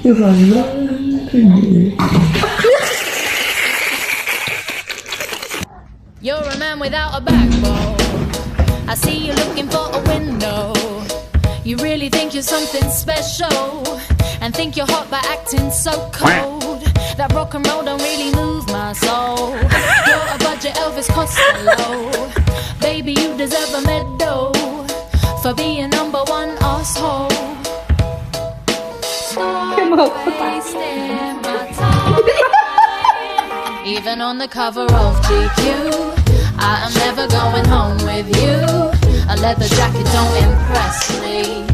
You are lying to me. You're a man without a backbone. I see you looking for a window. You really think you're something special and think you're hot by acting so cold. That rock and roll don't really move my soul. You're a budget Elvis Costello. Baby, you deserve a medal for being number one asshole. Stop wasting my time. Even on the cover of GQ, I am never going home with you. A leather jacket don't impress me.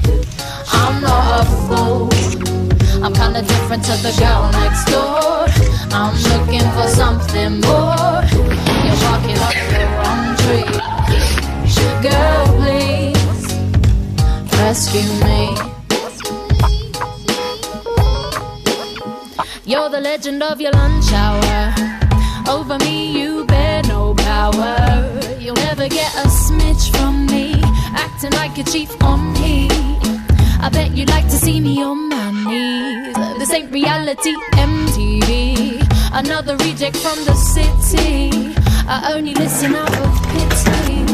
I'm not a fool. I'm kinda different to the girl next door. I'm looking for something more. You're barking up the wrong tree. Girl, please rescue me. You're the legend of your lunch hour. Over me you bear no power. You'll never get a smidge from me, acting like a chief on me. I bet you'd like to see me on my knees. This ain't reality MTV. Another reject from the city. I only listen out of pity.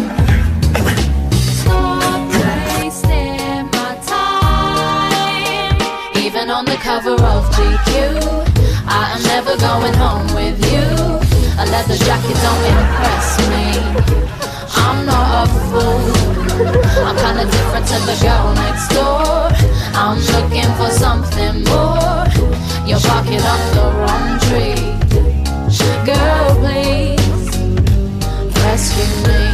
Stop wasting my time. Even on the cover of GQ, I am never going home with you. A leather jacket don't impress me. I'm not a fool. I'm kinda different to the girl next door. I'm looking for something more. You're barking up the wrong tree. Girl, please rescue me.